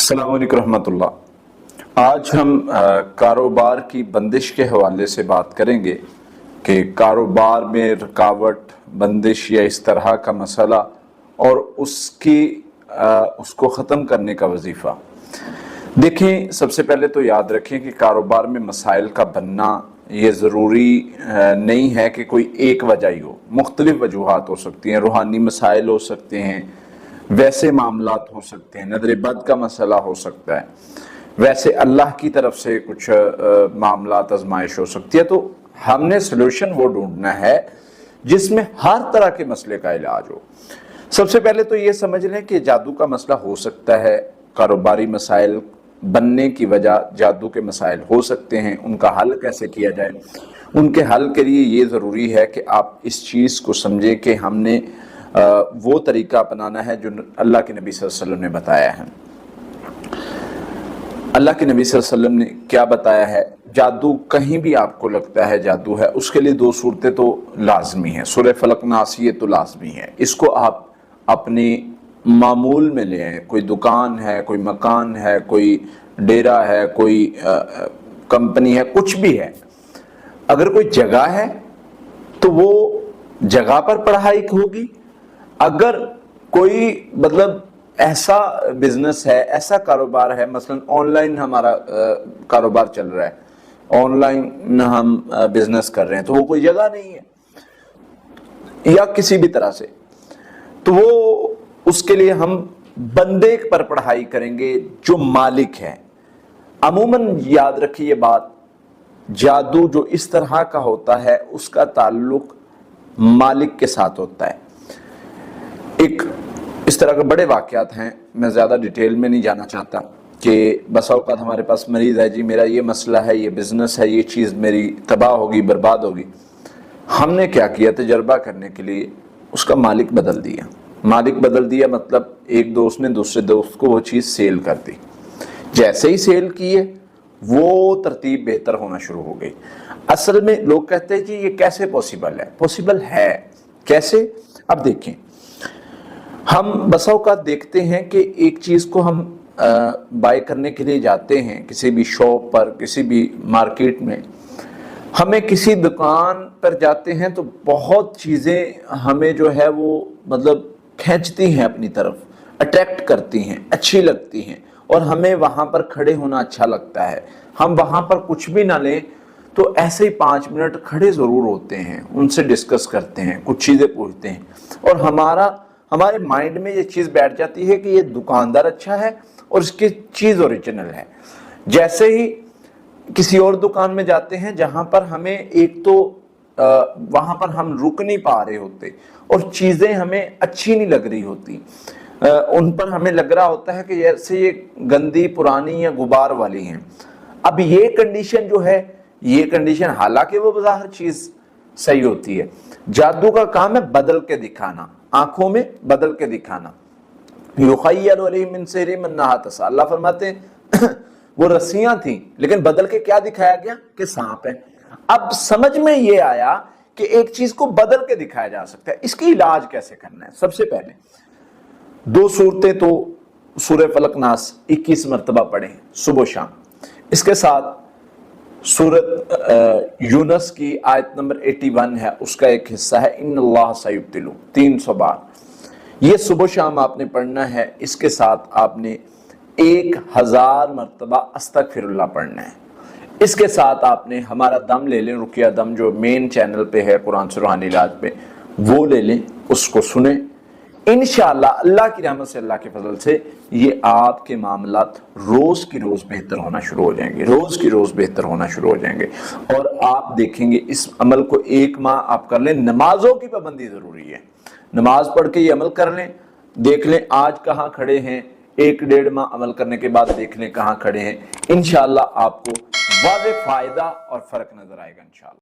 अस्सलाम वालेकुम रहमतुल्लाह। आज हम कारोबार की बंदिश के हवाले से बात करेंगे कि कारोबार में रुकावट, बंदिश या इस तरह का मसला और उसको ख़त्म करने का वजीफ़ा। देखें, सबसे पहले तो याद रखें कि कारोबार में मसाइल का बनना ये ज़रूरी नहीं है कि कोई एक वजह ही हो। मुख्तलिफ वजूहात हो सकती हैं, रूहानी मसाइल हो सकते हैं, वैसे मामलात हो सकते हैं, नजर बद का मसला हो सकता है, वैसे अल्लाह की तरफ से कुछ मामलात आजमाइश हो सकती है। तो हमने सलूशन वो ढूंढना है जिसमें हर तरह के मसले का इलाज हो। सबसे पहले तो ये समझ लें कि जादू का मसला हो सकता है, कारोबारी मसाइल बनने की वजह जादू के मसाइल हो सकते हैं। उनका हल कैसे किया जाए, उनके हल के लिए ये ज़रूरी है कि आप इस चीज़ को समझें कि हमने वो तरीका अपनाना है जो अल्लाह के नबी सल्लल्लाहु अलैहि वसल्लम ने बताया है। अल्लाह के नबी सल्लल्लाहु अलैहि वसल्लम ने क्या बताया है? जादू कहीं भी आपको लगता है जादू है, उसके लिए दो सूरतें तो लाजमी हैं। सूरह फलक नास ये तो लाजमी है, इसको आप अपनी मामूल में ले आए। कोई दुकान है, कोई मकान है, कोई डेरा है, कोई कंपनी है, कुछ भी है, अगर कोई जगह है तो वो जगह पर पढ़ाई होगी। अगर कोई ऐसा बिजनेस है, ऐसा कारोबार है, मसलन ऑनलाइन हमारा कारोबार चल रहा है, ऑनलाइन हम बिजनेस कर रहे हैं, तो वो कोई जगह नहीं है या किसी भी तरह से, तो वो उसके लिए हम बंदे पर पढ़ाई करेंगे जो मालिक है। अमूमन याद रखिए ये बात, जादू जो इस तरह का होता है उसका ताल्लुक मालिक के साथ होता है। एक इस तरह के बड़े वाक़यात हैं, मैं ज़्यादा डिटेल में नहीं जाना चाहता कि बस औक़ात हमारे पास मरीज़ है, जी मेरा ये मसला है, ये बिज़नेस है, ये चीज़ मेरी तबाह होगी, बर्बाद होगी। हमने क्या किया, तजर्बा करने के लिए उसका मालिक बदल दिया। मालिक बदल दिया मतलब एक दोस्त ने दूसरे दोस्त को वो चीज़ सेल कर दी। जैसे ही सेल किए वो तरतीब बेहतर होना शुरू हो गई। असल में लोग कहते हैं जी ये कैसे पॉसिबल है? पॉसिबल है। कैसे? अब देखें, हम बसा औक़ात देखते हैं कि एक चीज़ को हम बाय करने के लिए जाते हैं किसी भी शॉप पर, किसी भी मार्केट में, हमें किसी दुकान पर जाते हैं तो बहुत चीज़ें हमें जो है वो खींचती हैं अपनी तरफ, अट्रैक्ट करती हैं, अच्छी लगती हैं और हमें वहाँ पर खड़े होना अच्छा लगता है। हम वहाँ पर कुछ भी ना लें तो ऐसे ही 5 मिनट खड़े ज़रूर होते हैं, उनसे डिस्कस करते हैं, कुछ चीज़ें पूछते हैं और हमारे माइंड में ये चीज़ बैठ जाती है कि ये दुकानदार अच्छा है और इसकी चीज़ ओरिजिनल है। जैसे ही किसी और दुकान में जाते हैं जहाँ पर हमें एक तो वहाँ पर हम रुक नहीं पा रहे होते और चीज़ें हमें अच्छी नहीं लग रही होती, उन पर हमें लग रहा होता है कि जैसे ये गंदी, पुरानी या गुबार वाली हैं। अब ये कंडीशन जो है, ये कंडीशन हालांकि वो बाहर चीज़ सही होती है। जादू का काम है बदल के दिखाना, आंखों में बदल के दिखाना। युखय्यलु अलैहि मिन सिहरिहिम अन्नहा तस्आ, अल्लाह फरमाते हैं वो रस्सियां थी लेकिन बदल के क्या दिखाया गया कि सांप है। अब समझ में ये आया कि एक चीज को बदल के दिखाया जा सकता है। इसकी इलाज कैसे करना है? सबसे पहले दो सूरतें तो सूरह फलक नास 21 मरतबा पढ़ें सुबह शाम। इसके साथ सूरत यूनस की आयत नंबर 81 है, उसका एक हिस्सा है इन्नल्लाह सयुब्तिलु, 300 बार ये सुबह शाम आपने पढ़ना है। इसके साथ आपने 1000 मरतबा अस्तगफिरुल्लाह पढ़ना है। इसके साथ आपने हमारा दम ले लें, रुकिया दम जो मेन चैनल पे है कुरान से रूहानी इलाज पे, वो ले लें, उसको सुने। इंशाअल्लाह अल्लाह की रहमत से, अल्लाह के फजल से ये आपके मामलात रोज की रोज बेहतर होना शुरू हो जाएंगे, रोज की रोज बेहतर होना शुरू हो जाएंगे और आप देखेंगे इस अमल को 1 माह आप कर लें। नमाजों की पाबंदी जरूरी है, नमाज पढ़ के ये अमल कर लें, देख लें आज कहाँ खड़े हैं, 1-1.5 माह अमल करने के बाद देख लें कहाँ खड़े हैं। इंशाअल्लाह आपको वाज़ेह फायदा और फर्क नजर आएगा इंशाअल्लाह।